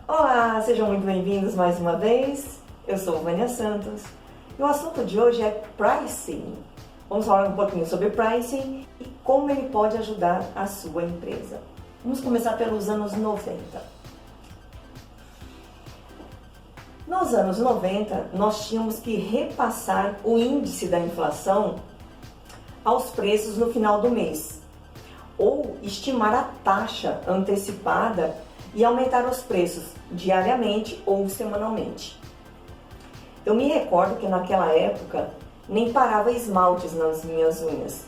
Olá, sejam muito bem-vindos mais uma vez. Eu sou Vânia Santos e o assunto de hoje é pricing. Vamos falar um pouquinho sobre pricing e como ele pode ajudar a sua empresa. Vamos começar pelos anos 90. Nos anos 90, nós tínhamos que repassar o índice da inflação aos preços no final do mês, ou estimar a taxa antecipada e aumentar os preços diariamente ou semanalmente. Eu me recordo que naquela época nem parava esmaltes nas minhas unhas,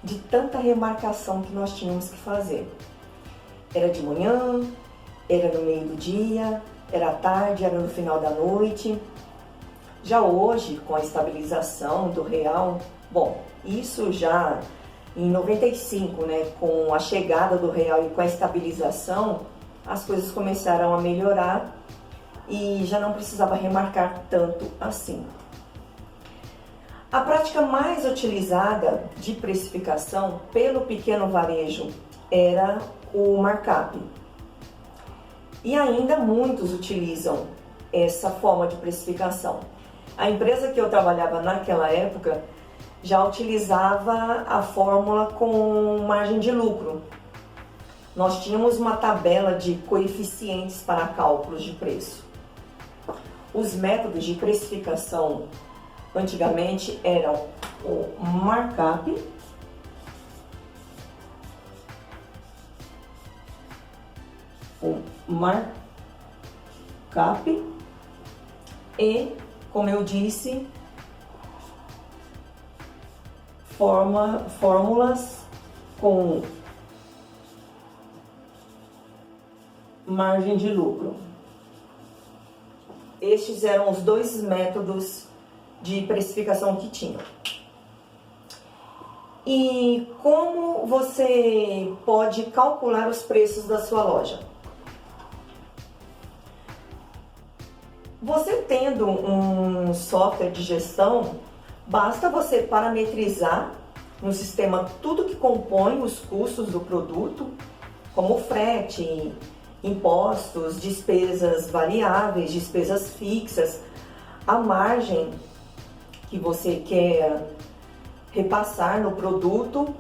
de tanta remarcação que nós tínhamos que fazer. Era de manhã, era no meio do dia, era à tarde, era no final da noite. Já hoje, com a estabilização do real, bom, isso já em 95, né, com a chegada do real e com a estabilização, as coisas começaram a melhorar e já não precisava remarcar tanto assim. A prática mais utilizada de precificação pelo pequeno varejo era o markup. E ainda muitos utilizam essa forma de precificação. A empresa que eu trabalhava naquela época já utilizava a fórmula com margem de lucro. Nós tínhamos uma tabela de coeficientes para cálculos de preço. Os métodos de precificação antigamente eram o markup, e, como eu disse, fórmulas com margem de lucro. Estes eram os dois métodos de precificação que tinham. E como você pode calcular os preços da sua loja? Você tendo um software de gestão, basta você parametrizar no sistema tudo que compõe os custos do produto, como frete, impostos, despesas variáveis, despesas fixas, a margem que você quer repassar no produto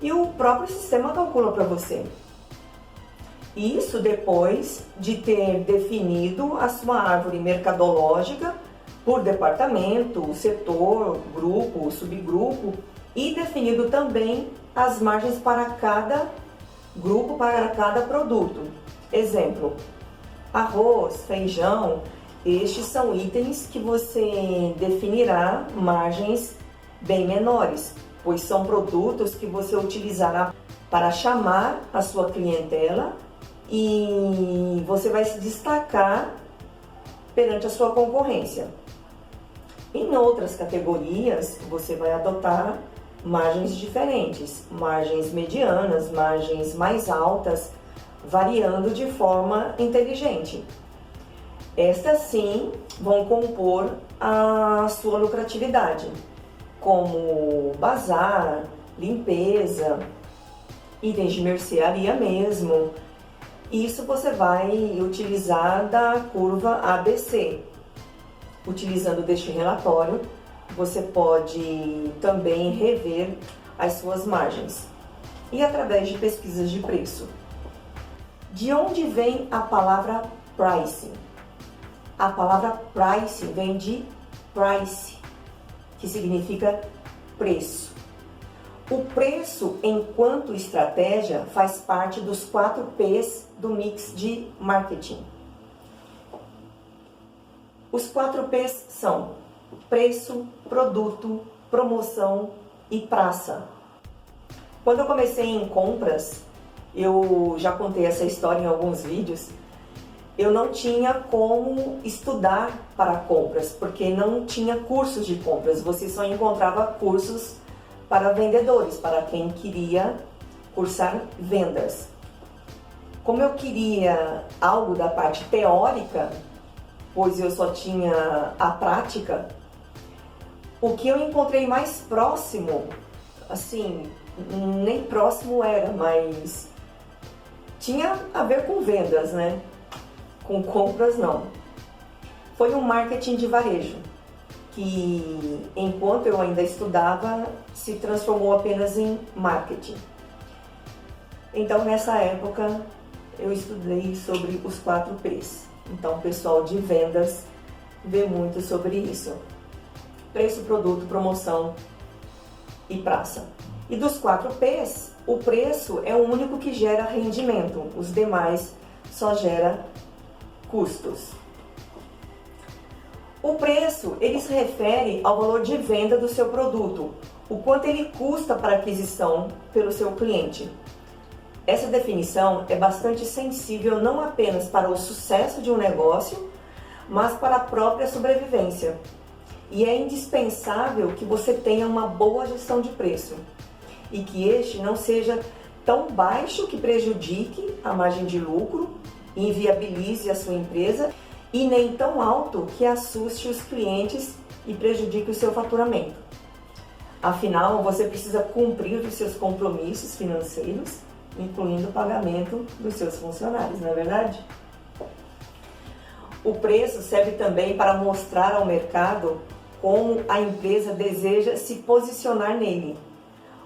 e o próprio sistema calcula para você. Isso depois de ter definido a sua árvore mercadológica por departamento, setor, grupo, subgrupo e definido também as margens para cada grupo, para cada produto. Exemplo, arroz, feijão, estes são itens que você definirá margens bem menores, pois são produtos que você utilizará para chamar a sua clientela e você vai se destacar perante a sua concorrência. Em outras categorias, você vai adotar margens diferentes, margens medianas, margens mais altas, variando de forma inteligente. Estas sim vão compor a sua lucratividade, como bazar, limpeza, itens de mercearia mesmo. Isso você vai utilizar da curva ABC. Utilizando deste relatório, você pode também rever as suas margens. E através de pesquisas de preço. De onde vem a palavra pricing? A palavra pricing vem de price, que significa preço. O preço, enquanto estratégia, faz parte dos 4 P's do mix de marketing. Os 4 P's são preço, produto, promoção e praça. Quando eu comecei em compras, eu já contei essa história em alguns vídeos, eu não tinha como estudar para compras, porque não tinha cursos de compras, você só encontrava cursos para vendedores, para quem queria cursar vendas. Como eu queria algo da parte teórica, pois eu só tinha a prática, o que eu encontrei mais próximo, assim, nem próximo era, mas tinha a ver com vendas, né? com compras não. Foi um marketing de varejo, que enquanto eu ainda estudava, se transformou apenas em marketing. Então nessa época eu estudei sobre os 4 P's. Então o pessoal de vendas vê muito sobre isso. Preço, produto, promoção e praça. E dos 4 P's, o preço é o único que gera rendimento, os demais só gera custos. O preço, ele se refere ao valor de venda do seu produto, o quanto ele custa para aquisição pelo seu cliente. Essa definição é bastante sensível não apenas para o sucesso de um negócio, mas para a própria sobrevivência. E é indispensável que você tenha uma boa gestão de preço e que este não seja tão baixo que prejudique a margem de lucro e inviabilize a sua empresa e nem tão alto que assuste os clientes e prejudique o seu faturamento. Afinal, você precisa cumprir os seus compromissos financeiros, incluindo o pagamento dos seus funcionários, não é verdade? O preço serve também para mostrar ao mercado como a empresa deseja se posicionar nele,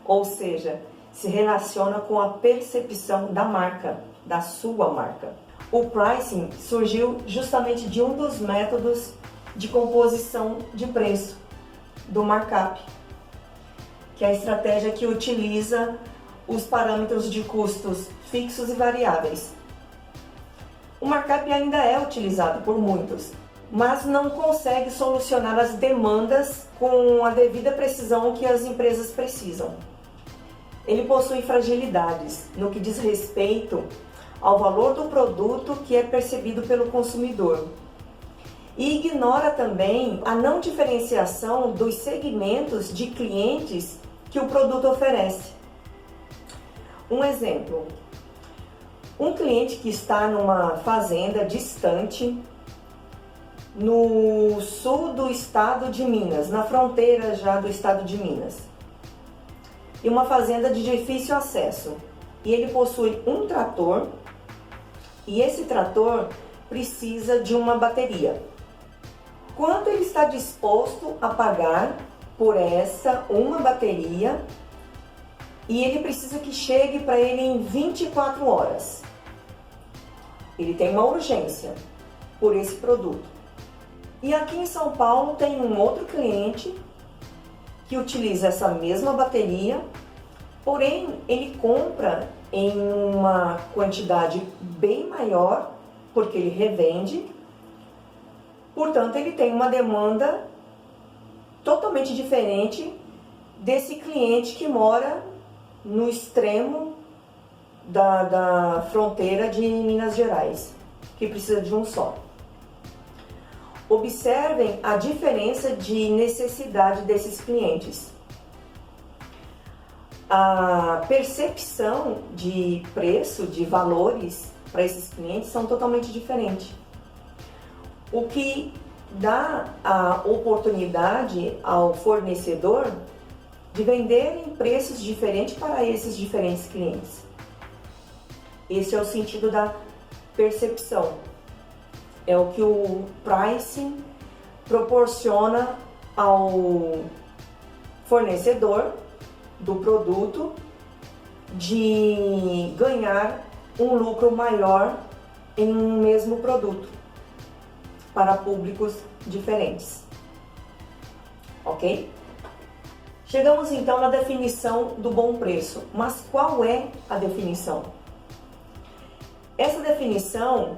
ou seja, se relaciona com a percepção da marca, da sua marca. O pricing surgiu justamente de um dos métodos de composição de preço, do markup, que é a estratégia que utiliza os parâmetros de custos fixos e variáveis. O markup ainda é utilizado por muitos, mas não consegue solucionar as demandas com a devida precisão que as empresas precisam. Ele possui fragilidades no que diz respeito ao valor do produto que é percebido pelo consumidor e ignora também a não diferenciação dos segmentos de clientes que o produto oferece. Um exemplo, um cliente que está numa fazenda distante no sul do estado de Minas, na fronteira já do estado de Minas, e uma fazenda de difícil acesso, e ele possui um trator, e esse trator precisa de uma bateria. Quanto ele está disposto a pagar por essa uma bateria? E ele precisa que chegue para ele em 24 horas. Ele tem uma urgência por esse produto. E aqui em São Paulo tem um outro cliente que utiliza essa mesma bateria, porém ele compra em uma quantidade bem maior, porque ele revende. Portanto, ele tem uma demanda totalmente diferente desse cliente que mora no extremo da fronteira de Minas Gerais, que precisa de um só. Observem a diferença de necessidade desses clientes. A percepção de preço, de valores para esses clientes são totalmente diferentes. O que dá a oportunidade ao fornecedor de vender em preços diferentes para esses diferentes clientes. Esse é o sentido da percepção. É o que o pricing proporciona ao fornecedor do produto de ganhar um lucro maior em um mesmo produto para públicos diferentes. Ok? Chegamos então na definição do bom preço. Mas qual é a definição? Essa definição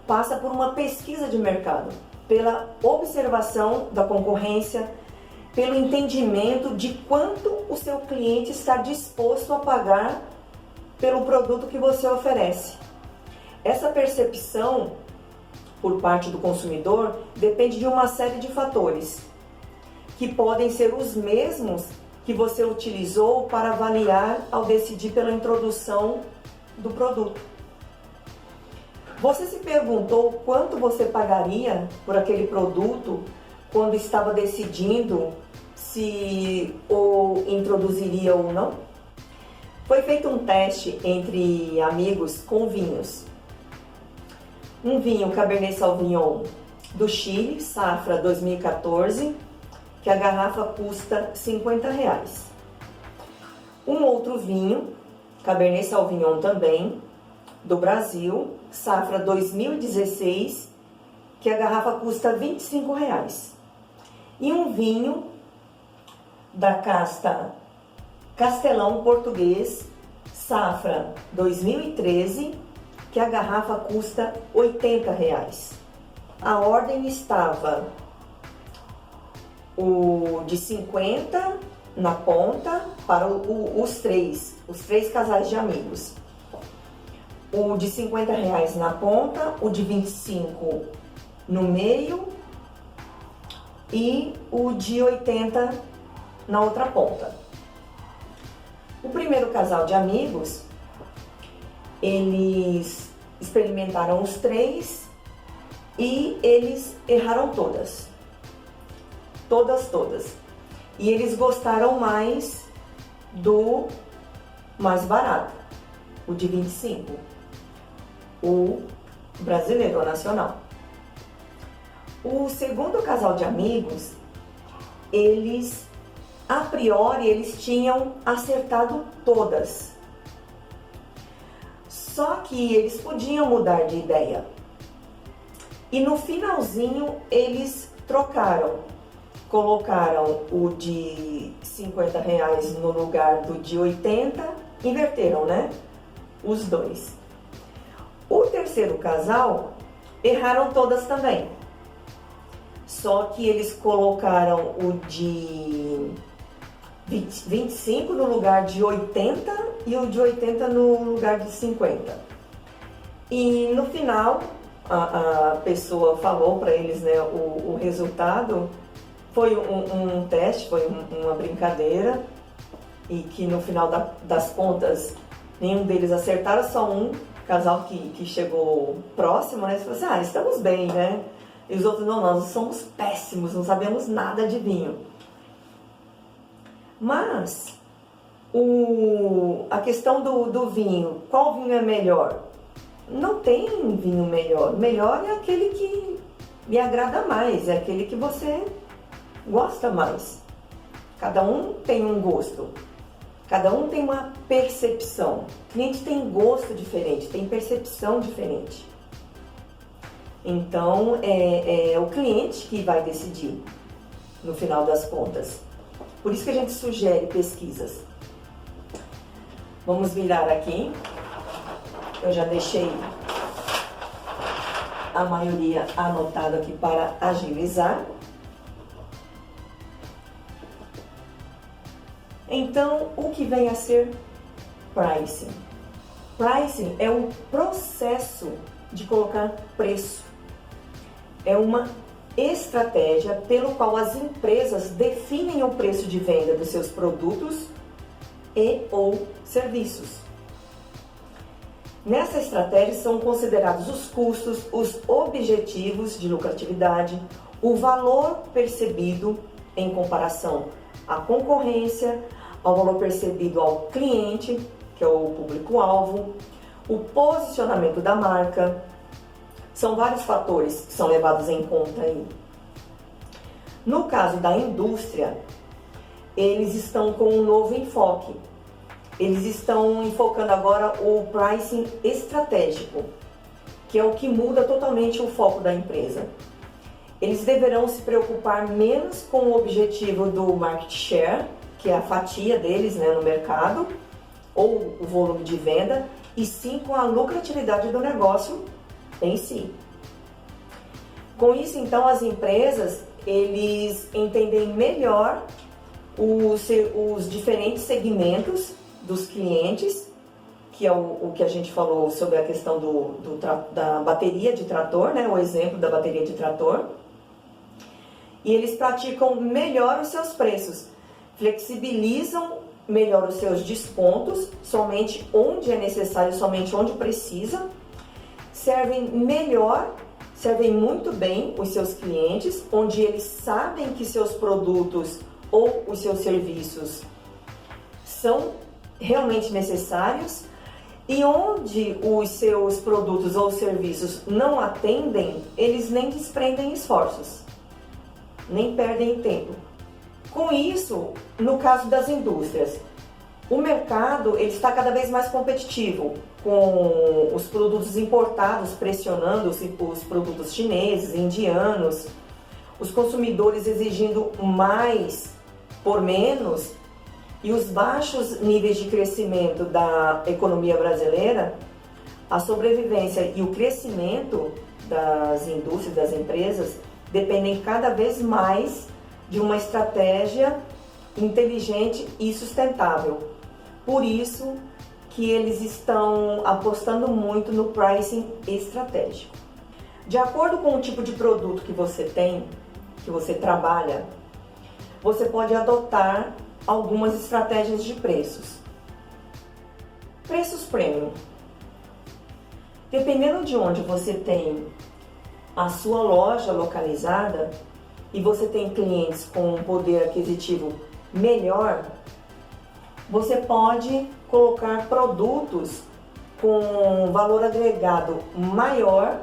passa por uma pesquisa de mercado, pela observação da concorrência, pelo entendimento de quanto o seu cliente está disposto a pagar pelo produto que você oferece. Essa percepção por parte do consumidor depende de uma série de fatores, que podem ser os mesmos que você utilizou para avaliar ao decidir pela introdução do produto. Você se perguntou quanto você pagaria por aquele produto quando estava decidindo se o introduziria ou não? Foi feito um teste entre amigos com vinhos. Um vinho Cabernet Sauvignon do Chile, safra 2014, que a garrafa custa R$50. Um outro vinho, Cabernet Sauvignon também, do Brasil, safra 2016, que a garrafa custa R$25. E um vinho da casta Castelão Português, safra 2013, que a garrafa custa R$80. A ordem estava o de 50 na ponta para os três casais de amigos. O de R$50 na ponta, o de 25 no meio e o de 80 na outra ponta. O primeiro casal de amigos, eles experimentaram os três e eles erraram todas. Todas. E eles gostaram mais do mais barato, o de 25, o brasileiro, o nacional. O segundo casal de amigos, eles, a priori, eles tinham acertado todas. Só que eles podiam mudar de ideia. E no finalzinho, eles trocaram. Colocaram o de R$50 no lugar do de 80, inverteram, né? Os dois. O terceiro casal, erraram todas também. Só que eles colocaram o de 25 no lugar de 80 e o de 80 no lugar de 50. E no final, a pessoa falou para eles, né, o resultado. Foi um teste, foi uma brincadeira, e que no final das contas nenhum deles acertaram, só um casal que chegou próximo, né? Falou assim, estamos bem, né? E os outros, não, nós somos péssimos, não sabemos nada de vinho. Mas a questão do vinho, qual vinho é melhor? Não tem vinho melhor. Melhor é aquele que me agrada mais, é aquele que você gosta mais. Cada um tem um gosto, cada um tem uma percepção. O cliente tem gosto diferente, tem percepção diferente. Então é o cliente que vai decidir no final das contas. Por isso que a gente sugere pesquisas. Vamos virar aqui. Eu já deixei a maioria anotado aqui para agilizar. Então, o que vem a ser pricing? Pricing é um processo de colocar preço. É uma estratégia pelo qual as empresas definem o preço de venda dos seus produtos e ou serviços. Nessa estratégia são considerados os custos, os objetivos de lucratividade, o valor percebido em comparação à concorrência, ao valor percebido ao cliente, que é o público-alvo, o posicionamento da marca. São vários fatores que são levados em conta aí. No caso da indústria, eles estão com um novo enfoque. Eles estão enfocando agora o pricing estratégico, que é o que muda totalmente o foco da empresa. Eles deverão se preocupar menos com o objetivo do market share, que é a fatia deles, né, no mercado, ou o volume de venda, e sim com a lucratividade do negócio em si. Com isso, então, as empresas, eles entendem melhor os diferentes segmentos dos clientes, que é o que a gente falou sobre a questão da bateria de trator, né, o exemplo da bateria de trator. E eles praticam melhor os seus preços, flexibilizam melhor os seus descontos, somente onde é necessário, somente onde precisa, servem muito bem os seus clientes, onde eles sabem que seus produtos ou os seus serviços são realmente necessários, E onde os seus produtos ou serviços não atendem, eles nem desprendem esforços, nem perdem tempo. Com isso, no caso das indústrias, o mercado ele está cada vez mais competitivo, com os produtos importados pressionando os produtos chineses, indianos, os consumidores exigindo mais por menos e os baixos níveis de crescimento da economia brasileira, a sobrevivência e o crescimento das indústrias, das empresas, dependem cada vez mais de uma estratégia inteligente e sustentável. Por isso que eles estão apostando muito no pricing estratégico. De acordo com o tipo de produto que você tem, que você trabalha, você pode adotar algumas estratégias de preços. Preços premium. Dependendo de onde você tem a sua loja localizada e você tem clientes com um poder aquisitivo melhor, você pode colocar produtos com valor agregado maior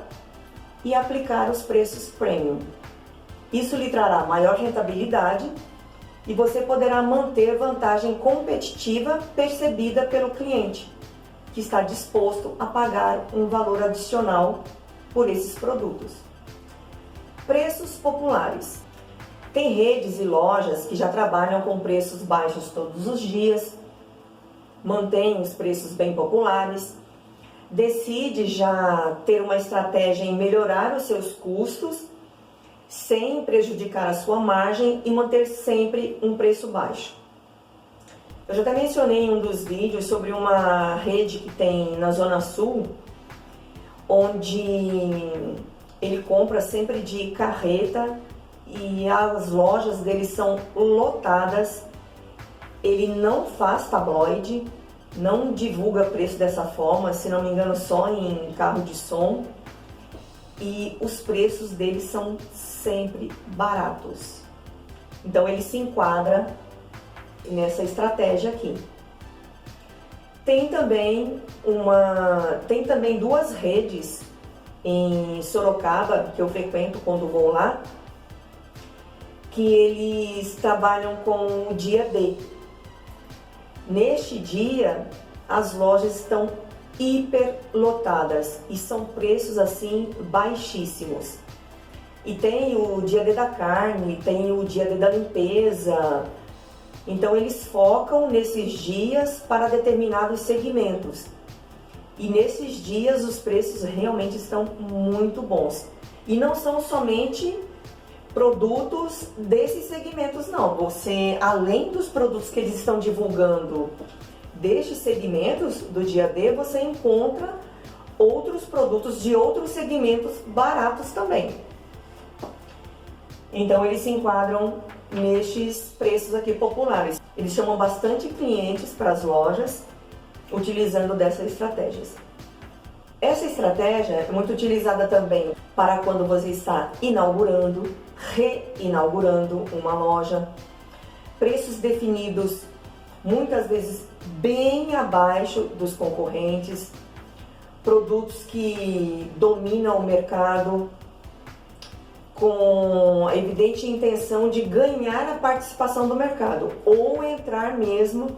e aplicar os preços premium. Isso lhe trará maior rentabilidade e você poderá manter vantagem competitiva percebida pelo cliente, que está disposto a pagar um valor adicional por esses produtos. Preços populares. Tem redes e lojas que já trabalham com preços baixos todos os dias, mantêm os preços bem populares, decide já ter uma estratégia em melhorar os seus custos, sem prejudicar a sua margem e manter sempre um preço baixo. Eu já até mencionei em um dos vídeos sobre uma rede que tem na Zona Sul, onde ele compra sempre de carreta e as lojas dele são lotadas. Ele não faz tabloide, não divulga preço dessa forma, se não me engano só em carro de som. E os preços dele são sempre baratos. Então ele se enquadra nessa estratégia aqui. Tem também duas redes em Sorocaba que eu frequento quando vou lá, que eles trabalham com o dia D. Neste dia, as lojas estão hiper lotadas e são preços assim baixíssimos. E tem o dia D da carne, tem o dia D da limpeza. Então eles focam nesses dias para determinados segmentos. E nesses dias os preços realmente estão muito bons. E não são somente produtos desses segmentos, não. Você, além dos produtos que eles estão divulgando destes segmentos do dia D, você encontra outros produtos de outros segmentos baratos também. Então eles se enquadram nestes preços aqui populares. Eles chamam bastante clientes para as lojas utilizando dessas estratégias. Essa estratégia é muito utilizada também para quando você está inaugurando, reinaugurando uma loja. Preços definidos muitas vezes bem abaixo dos concorrentes, produtos que dominam o mercado com a evidente intenção de ganhar a participação do mercado ou entrar mesmo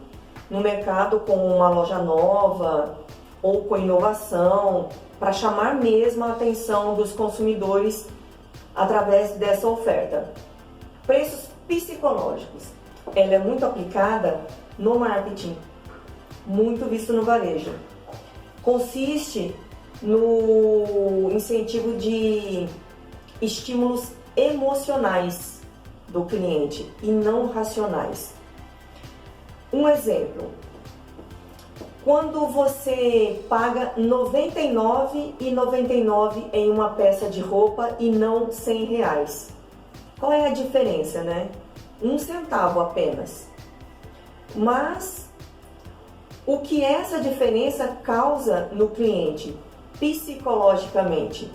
no mercado com uma loja nova ou com inovação, para chamar mesmo a atenção dos consumidores através dessa oferta. Preços psicológicos. Ela é muito aplicada no marketing, muito visto no varejo. Consiste no incentivo de estímulos emocionais do cliente e não racionais. Um exemplo, quando você paga R$ 99,99 em uma peça de roupa e não R$100. Qual é a diferença, né? 1 centavo apenas. Mas o que essa diferença causa no cliente psicologicamente?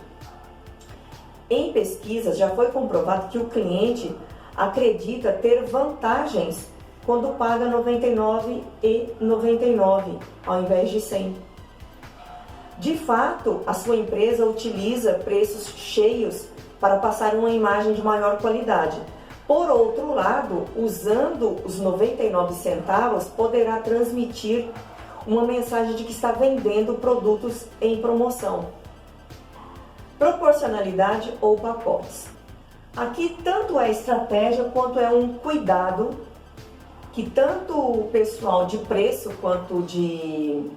Em pesquisas já foi comprovado que o cliente acredita ter vantagens quando paga R$ 99,99 ao invés de 100. De fato, a sua empresa utiliza preços cheios para passar uma imagem de maior qualidade. Por outro lado, usando os 99 centavos, poderá transmitir uma mensagem de que está vendendo produtos em promoção. Proporcionalidade ou pacotes. Aqui tanto é estratégia quanto é um cuidado que tanto o pessoal de preço quanto de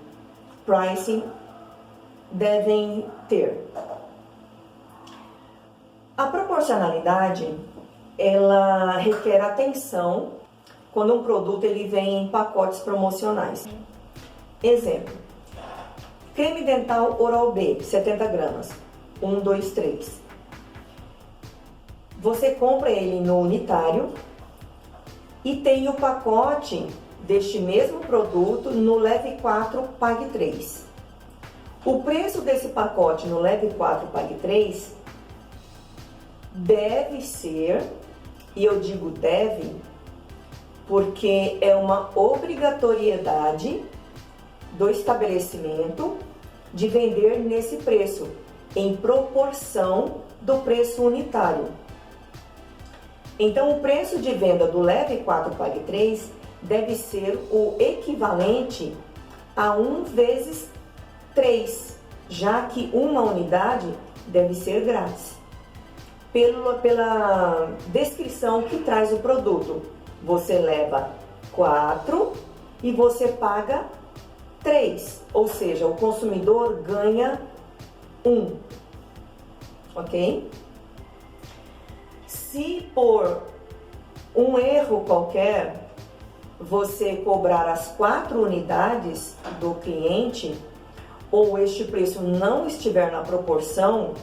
pricing devem ter. A proporcionalidade, ela requer atenção quando um produto ele vem em pacotes promocionais. Exemplo: creme dental Oral-B, 70 gramas, 1, 2, 3. Você compra ele no unitário e tem o pacote deste mesmo produto no Leve 4, Pague 3. O preço desse pacote no Leve 4, Pague 3 deve ser, e eu digo deve, porque é uma obrigatoriedade do estabelecimento de vender nesse preço, em proporção do preço unitário. Então, o preço de venda do Leve 4 Pague 3 deve ser o equivalente a 1 vezes 3, já que uma unidade deve ser grátis. Pela descrição que traz o produto, você leva 4 e você paga 3, ou seja, o consumidor ganha 1, ok? Se por um erro qualquer você cobrar as 4 unidades do cliente, ou este preço não estiver na proporção,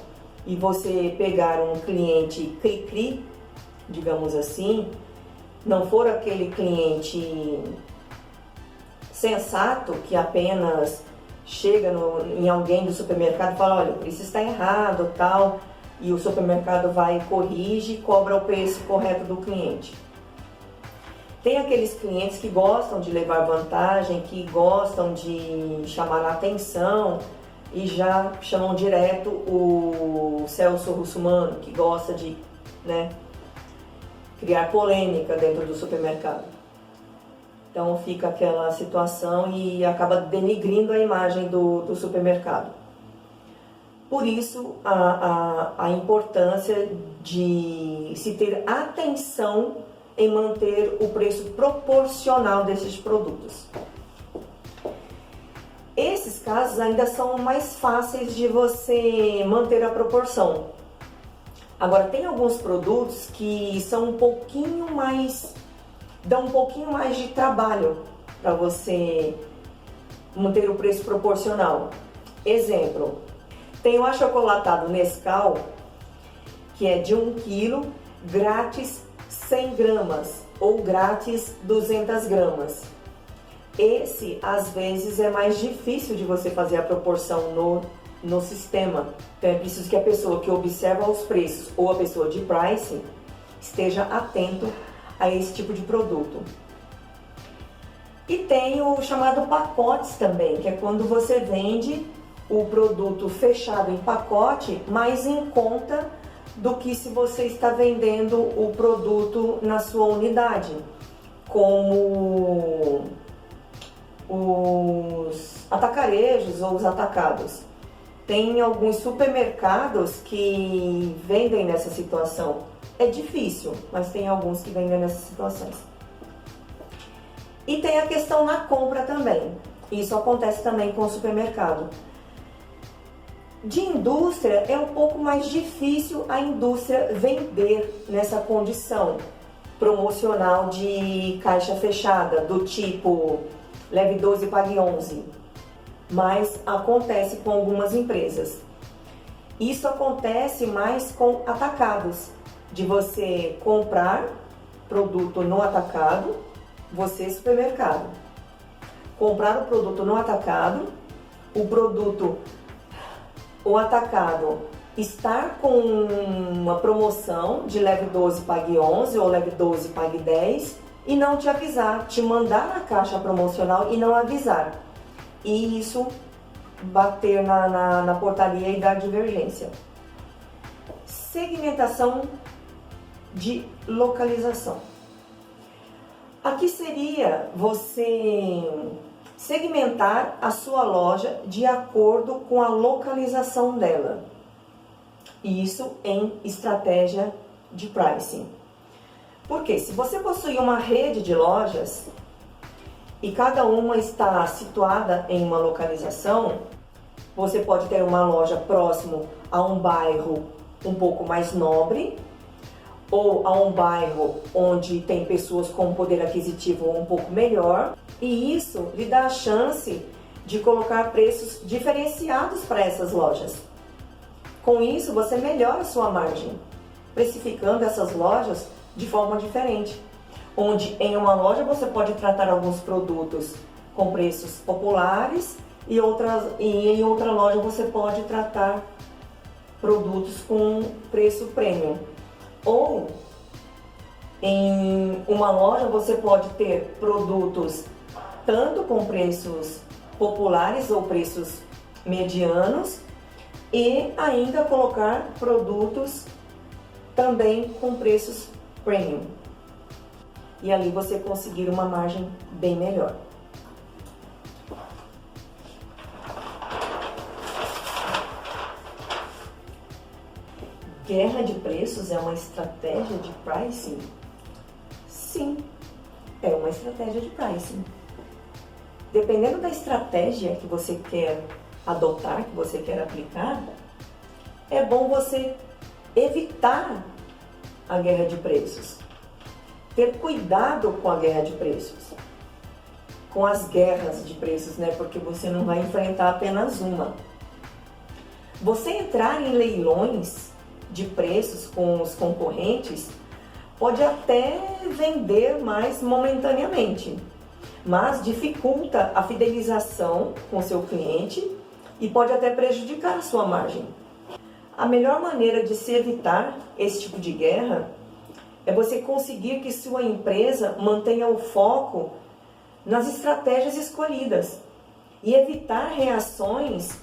e você pegar um cliente cri-cri, digamos assim, não for aquele cliente sensato que apenas chega em alguém do supermercado e fala: olha, o preço está errado, tal, e o supermercado vai, corrige e cobra o preço correto do cliente. Tem aqueles clientes que gostam de levar vantagem, que gostam de chamar a atenção e já chamam direto o Celso Russomano, que gosta de, criar polêmica dentro do supermercado. Então fica aquela situação e acaba denigrindo a imagem do supermercado. Por isso a importância de se ter atenção em manter o preço proporcional desses produtos. Esses casos ainda são mais fáceis de você manter a proporção. Agora, tem alguns produtos que são dão um pouquinho mais de trabalho para você manter o preço proporcional. Exemplo: tem o achocolatado Nescau, que é de 1 kg, grátis 100 gramas ou grátis 200 gramas. Esse, às vezes, é mais difícil de você fazer a proporção no sistema. Então, é preciso que a pessoa que observa os preços ou a pessoa de pricing esteja atento a esse tipo de produto. E tem o chamado pacotes também, que é quando você vende o produto fechado em pacote, mais em conta do que se você está vendendo o produto na sua unidade, como os atacarejos ou os atacados. Tem alguns supermercados que vendem nessa situação. É difícil, mas tem alguns que vendem nessas situações. E tem a questão na compra também. Isso acontece também com o supermercado. De indústria, é um pouco mais difícil a indústria vender nessa condição promocional de caixa fechada, do tipo leve 12 pague 11. Mas acontece com algumas empresas. Isso acontece mais com atacados, de você comprar produto no atacado, você supermercado, comprar o produto no atacado, o atacado estar com uma promoção de leve 12 pague 11 ou leve 12 pague 10 e não te avisar, te mandar na caixa promocional e não avisar. E isso bater na portaria e dar divergência. Segmentação de localização. Aqui seria você segmentar a sua loja de acordo com a localização dela. Isso em estratégia de pricing. Porque se você possui uma rede de lojas e cada uma está situada em uma localização, você pode ter uma loja próximo a um bairro um pouco mais nobre ou a um bairro onde tem pessoas com um poder aquisitivo um pouco melhor, e isso lhe dá a chance de colocar preços diferenciados para essas lojas. Com isso, você melhora a sua margem, precificando essas lojas de forma diferente, onde em uma loja você pode tratar alguns produtos com preços populares e em outra loja você pode tratar produtos com preço premium. Ou em uma loja você pode ter produtos tanto com preços populares ou preços medianos e ainda colocar produtos também com preços premium. E ali você conseguir uma margem bem melhor. Guerra de preços é uma estratégia de pricing? Sim, é uma estratégia de pricing. Dependendo da estratégia que você quer adotar, que você quer aplicar, é bom você evitar a guerra de preços. Ter cuidado com a guerra de preços. Com as guerras de preços, né? Porque você não vai enfrentar apenas uma. Você entrar em leilões de preços com os concorrentes pode até vender mais momentaneamente, mas dificulta a fidelização com seu cliente e pode até prejudicar a sua margem. A melhor maneira de se evitar esse tipo de guerra é você conseguir que sua empresa mantenha o foco nas estratégias escolhidas e evitar reações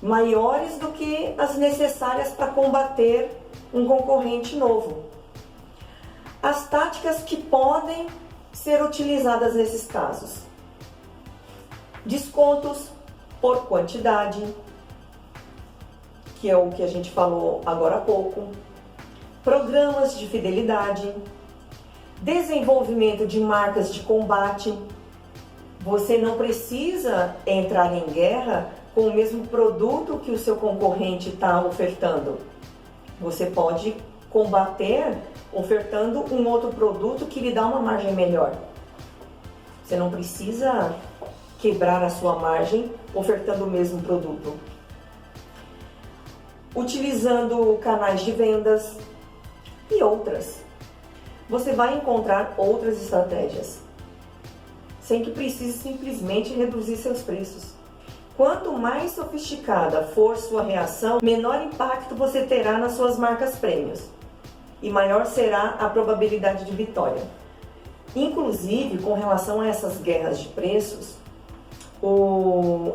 maiores do que as necessárias para combater um concorrente novo. As táticas que podem ser utilizadas nesses casos: descontos por quantidade, que é o que a gente falou agora há pouco, programas de fidelidade, desenvolvimento de marcas de combate. Você não precisa entrar em guerra com o mesmo produto que o seu concorrente está ofertando. Você pode combater ofertando um outro produto que lhe dá uma margem melhor. Você não precisa quebrar a sua margem ofertando o mesmo produto. Utilizando canais de vendas e outras. Você vai encontrar outras estratégias, sem que precise simplesmente reduzir seus preços. Quanto mais sofisticada for sua reação, menor impacto você terá nas suas marcas prêmios e maior será a probabilidade de vitória. Inclusive, com relação a essas guerras de preços,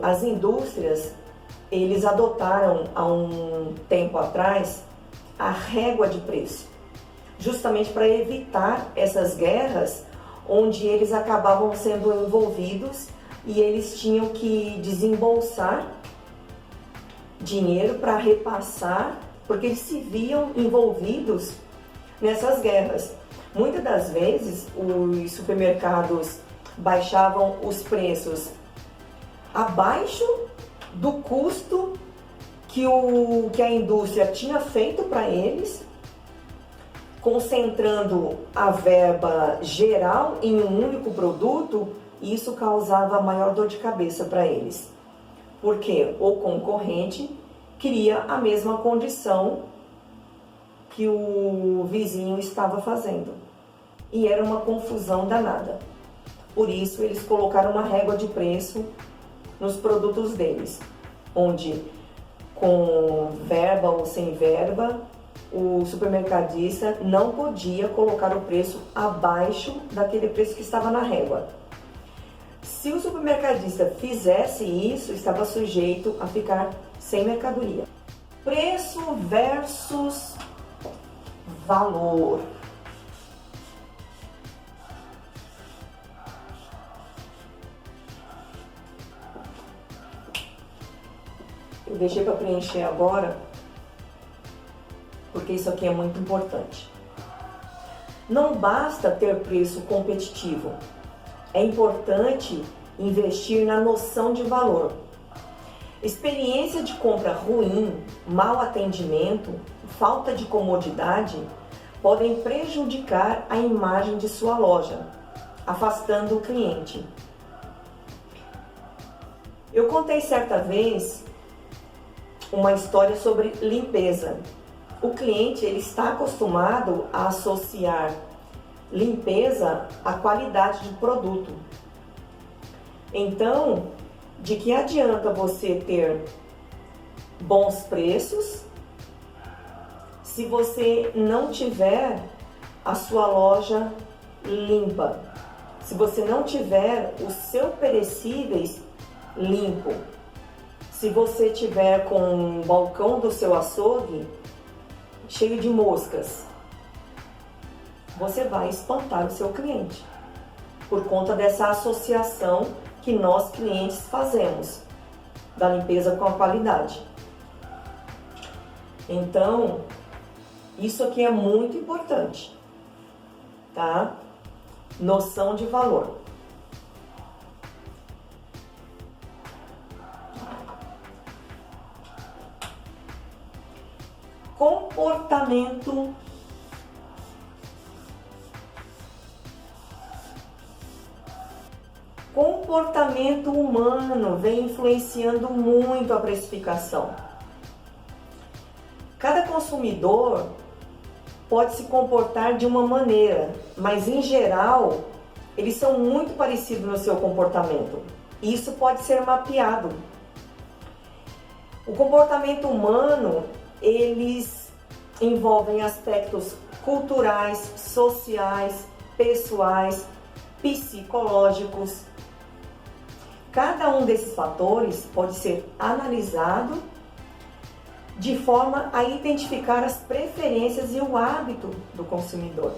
as indústrias, eles adotaram há um tempo atrás a régua de preço, justamente para evitar essas guerras onde eles acabavam sendo envolvidos e eles tinham que desembolsar dinheiro para repassar, porque eles se viam envolvidos nessas guerras. Muitas das vezes, os supermercados baixavam os preços abaixo do custo que a indústria tinha feito para eles, concentrando a verba geral em um único produto, e isso causava maior dor de cabeça para eles, porque o concorrente queria a mesma condição que o vizinho estava fazendo, e era uma confusão danada. Por isso eles colocaram uma régua de preço nos produtos deles, onde com verba ou sem verba, o supermercadista não podia colocar o preço abaixo daquele preço que estava na régua. Se o supermercadista fizesse isso, estava sujeito a ficar sem mercadoria. Preço versus valor. Eu deixei para preencher agora, porque isso aqui é muito importante. Não basta ter preço competitivo. É importante investir na noção de valor. Experiência de compra ruim, mau atendimento, falta de comodidade podem prejudicar a imagem de sua loja, afastando o cliente. Eu contei certa vez uma história sobre limpeza. O cliente ele está acostumado a associar limpeza à qualidade de produto. Então, de que adianta você ter bons preços se você não tiver a sua loja limpa, se você não tiver os seus perecíveis limpo, se você tiver com o balcão do seu açougue cheio de moscas, você vai espantar o seu cliente por conta dessa associação que nós clientes fazemos da limpeza com a qualidade. Então, isso aqui é muito importante, tá? Noção de valor. Comportamento humano vem influenciando muito a precificação. Cada consumidor pode se comportar de uma maneira, mas em geral eles são muito parecidos no seu comportamento. Isso pode ser mapeado. O comportamento humano, eles envolvem aspectos culturais, sociais, pessoais, psicológicos. Cada um desses fatores pode ser analisado de forma a identificar as preferências e o hábito do consumidor.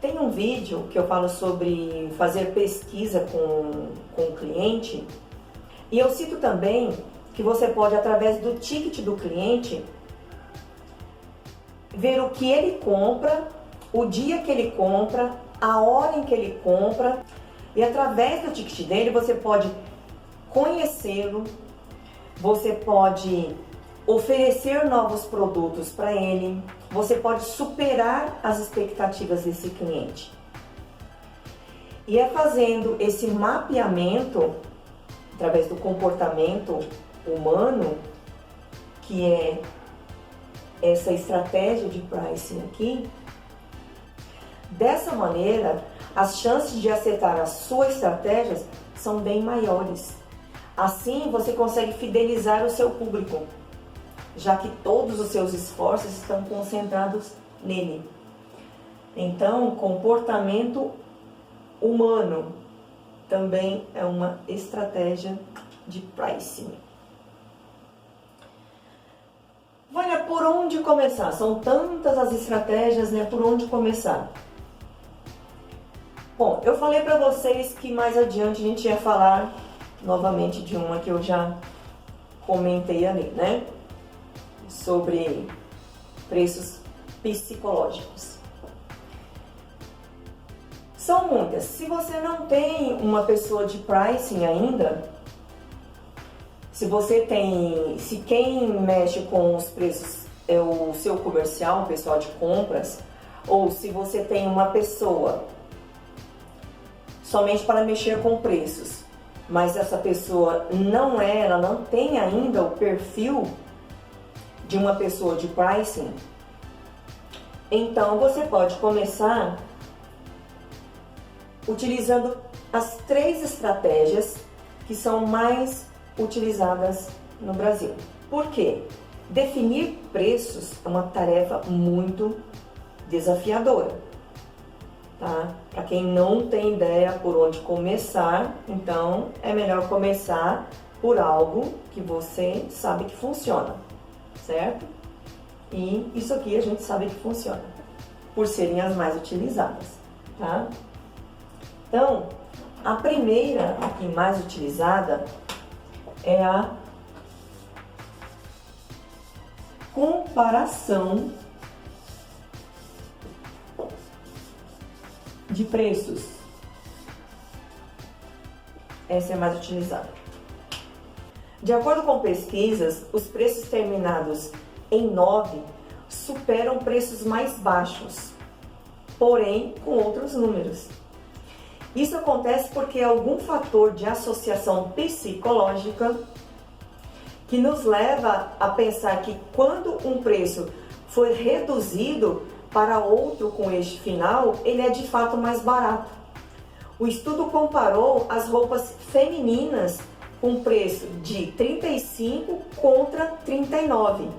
Tem um vídeo que eu falo sobre fazer pesquisa com o cliente, e eu cito também que você pode, através do ticket do cliente, ver o que ele compra, o dia que ele compra, a hora em que ele compra, e através do ticket dele você pode conhecê-lo, você pode oferecer novos produtos para ele, você pode superar as expectativas desse cliente. E é fazendo esse mapeamento, através do comportamento humano, que é essa estratégia de pricing aqui, dessa maneira, as chances de acertar as suas estratégias são bem maiores. Assim, você consegue fidelizar o seu público, já que todos os seus esforços estão concentrados nele. Então, comportamento humano também é uma estratégia de pricing. Olha, por onde começar? São tantas as estratégias, né? Por onde começar? Bom, eu falei para vocês que mais adiante a gente ia falar novamente de uma que eu já comentei ali, né? Sobre preços psicológicos. São muitas. Se você não tem uma pessoa de pricing ainda, se quem mexe com os preços é o seu comercial, o pessoal de compras, ou se você tem uma pessoa somente para mexer com preços, mas essa pessoa ela não tem ainda o perfil de uma pessoa de pricing, então você pode começar utilizando as 3 estratégias que são mais utilizadas no Brasil. Por quê? Definir preços é uma tarefa muito desafiadora, tá? Para quem não tem ideia por onde começar, então é melhor começar por algo que você sabe que funciona, certo? E isso aqui a gente sabe que funciona, por serem as mais utilizadas, tá? Então, a primeira aqui mais utilizada é a comparação de preços. Essa é a mais utilizada. De acordo com pesquisas, os preços terminados em 9 superam preços mais baixos, porém com outros números. Isso acontece porque algum fator de associação psicológica que nos leva a pensar que quando um preço foi reduzido para outro com este final, ele é de fato mais barato. O estudo comparou as roupas femininas com preço de 35 contra 39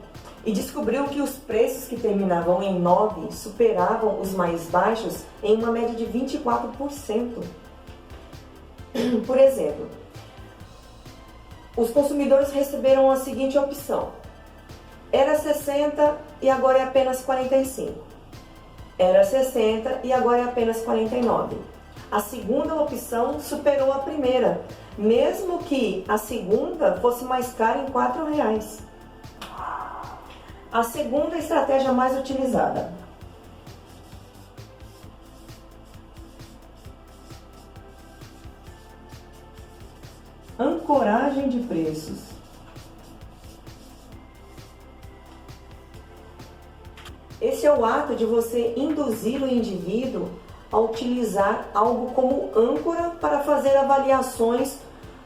e descobriu que os preços que terminavam em 9 superavam os mais baixos em uma média de 24%. Por exemplo, os consumidores receberam a seguinte opção: era 60 e agora é apenas 45. Era 60 e agora é apenas 49. A segunda opção superou a primeira, mesmo que a segunda fosse mais cara em R$4. A segunda estratégia mais utilizada: ancoragem de preços. Esse é o ato de você induzir o indivíduo a utilizar algo como âncora para fazer avaliações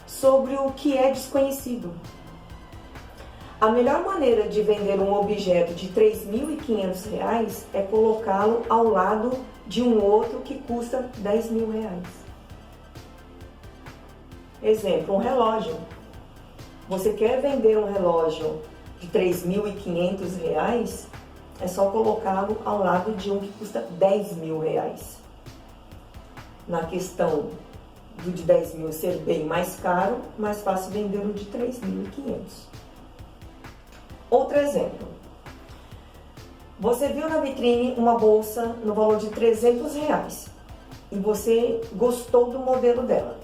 sobre o que é desconhecido. A melhor maneira de vender um objeto de R$3.500 é colocá-lo ao lado de um outro que custa R$10.000. Exemplo, um relógio. Você quer vender um relógio de R$3.500? É só colocá-lo ao lado de um que custa R$10.000. Na questão do de 10 mil ser bem mais caro, mais fácil vender o de 3.500. Outro exemplo. Você viu na vitrine uma bolsa no valor de R$300 e você gostou do modelo dela.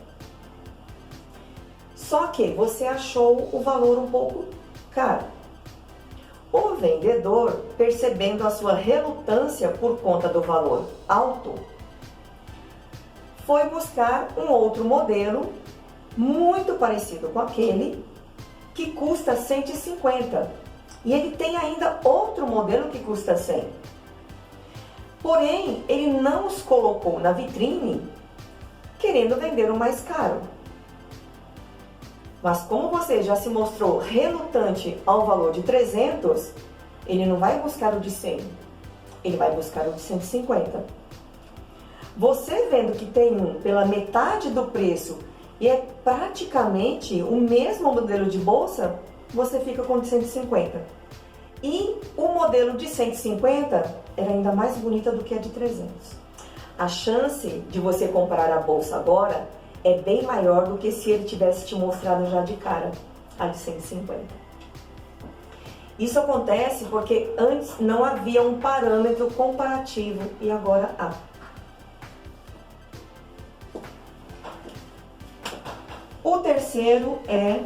Só que você achou o valor um pouco caro. O vendedor, percebendo a sua relutância por conta do valor alto, foi buscar um outro modelo muito parecido com aquele que custa 150. E ele tem ainda outro modelo que custa 100. Porém, ele não os colocou na vitrine querendo vender o mais caro. Mas como você já se mostrou relutante ao valor de 300, ele não vai buscar o de 100, ele vai buscar o de 150. Você vendo que tem um pela metade do preço e é praticamente o mesmo modelo de bolsa, você fica com o de 150. E o modelo de 150 era ainda mais bonita do que a de 300. A chance de você comprar a bolsa agora é bem maior do que se ele tivesse te mostrado já de cara a de 150. Isso acontece porque antes não havia um parâmetro comparativo e agora há. O terceiro é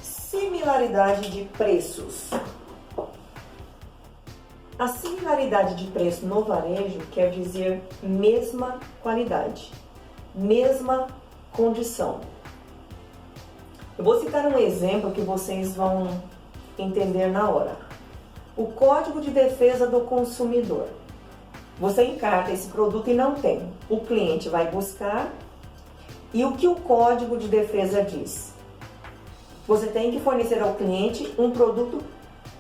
similaridade de preços. A similaridade de preço no varejo quer dizer mesma qualidade, mesma condição. Eu vou citar um exemplo que vocês vão entender na hora. O Código de Defesa do Consumidor. Você encarta esse produto e não tem. O cliente vai buscar e o que o Código de Defesa diz? Você tem que fornecer ao cliente um produto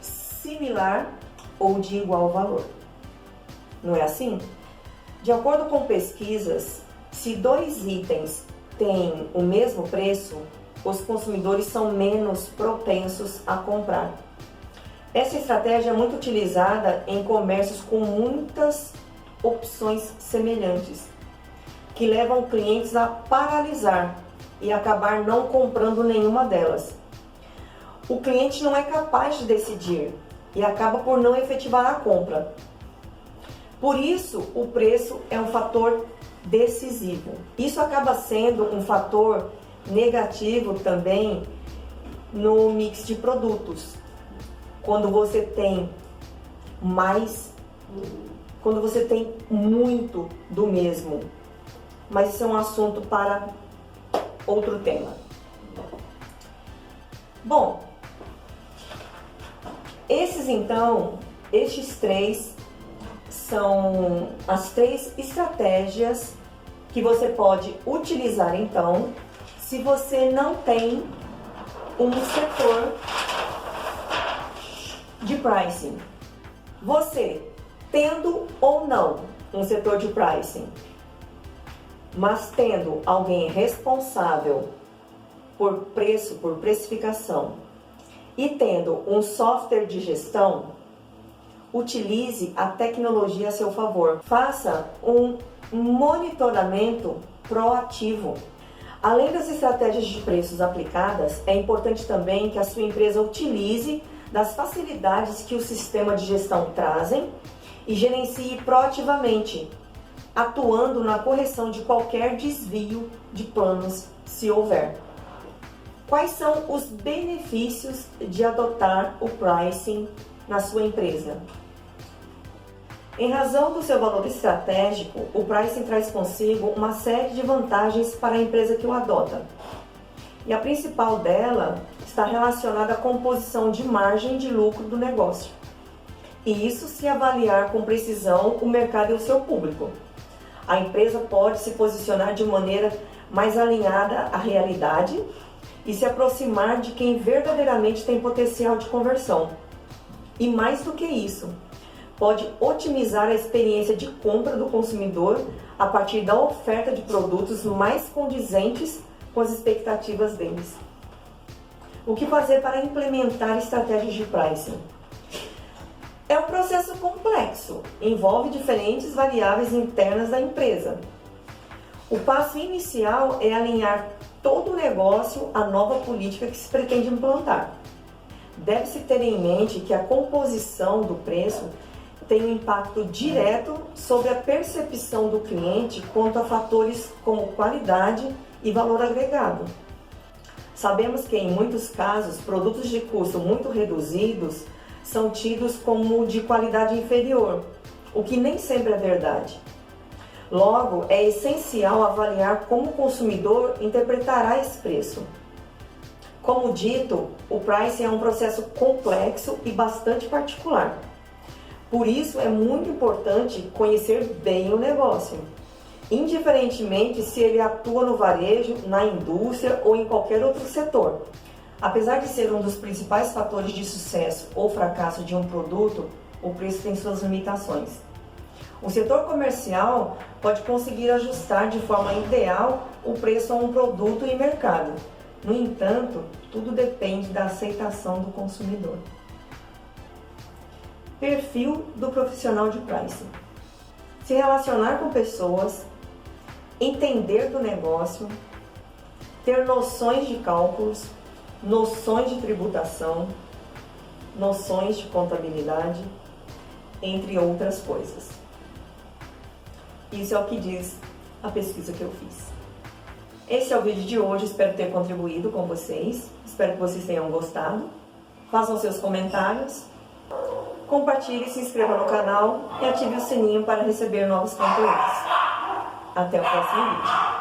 similar ou de igual valor. Não é assim? De acordo com pesquisas, Se dois itens têm o mesmo preço, os consumidores são menos propensos a comprar. Essa estratégia é muito utilizada em comércios com muitas opções semelhantes, que levam clientes a paralisar e acabar não comprando nenhuma delas. O cliente não é capaz de decidir e acaba por não efetivar a compra. Por isso, o preço é um fator decisivo. Isso acaba sendo um fator negativo também no mix de produtos. Quando você tem muito do mesmo. Mas isso é um assunto para outro tema. Bom, estes três são as três estratégias que você pode utilizar então, se você não tem um setor de pricing. Você, tendo ou não um setor de pricing, mas tendo alguém responsável por preço, por precificação, e tendo um software de gestão, utilize a tecnologia a seu favor. Faça um monitoramento proativo. Além das estratégias de preços aplicadas, é importante também que a sua empresa utilize das facilidades que o sistema de gestão trazem e gerencie proativamente, atuando na correção de qualquer desvio de planos, se houver. Quais são os benefícios de adotar o pricing na sua empresa? Em razão do seu valor estratégico, o pricing traz consigo uma série de vantagens para a empresa que o adota. E a principal dela está relacionada à composição de margem de lucro do negócio. E isso se avaliar com precisão o mercado e o seu público. A empresa pode se posicionar de maneira mais alinhada à realidade e se aproximar de quem verdadeiramente tem potencial de conversão. E mais do que isso, pode otimizar a experiência de compra do consumidor a partir da oferta de produtos mais condizentes com as expectativas deles. O que fazer para implementar estratégias de pricing? É um processo complexo, envolve diferentes variáveis internas da empresa. O passo inicial é alinhar todo o negócio à nova política que se pretende implantar. Deve-se ter em mente que a composição do preço tem um impacto direto sobre a percepção do cliente quanto a fatores como qualidade e valor agregado. Sabemos que, em muitos casos, produtos de custo muito reduzidos são tidos como de qualidade inferior, o que nem sempre é verdade. Logo, é essencial avaliar como o consumidor interpretará esse preço. Como dito, o pricing é um processo complexo e bastante particular. Por isso, é muito importante conhecer bem o negócio, indiferentemente se ele atua no varejo, na indústria ou em qualquer outro setor. Apesar de ser um dos principais fatores de sucesso ou fracasso de um produto, o preço tem suas limitações. O setor comercial pode conseguir ajustar de forma ideal o preço a um produto e mercado. No entanto, tudo depende da aceitação do consumidor. Perfil do profissional de pricing. Se relacionar com pessoas, entender do negócio, ter noções de cálculos, noções de tributação, noções de contabilidade, entre outras coisas. Isso é o que diz a pesquisa que eu fiz. Esse é o vídeo de hoje, espero ter contribuído com vocês, espero que vocês tenham gostado. Façam seus comentários, compartilhe, se inscreva no canal e ative o sininho para receber novos conteúdos. Até o próximo vídeo.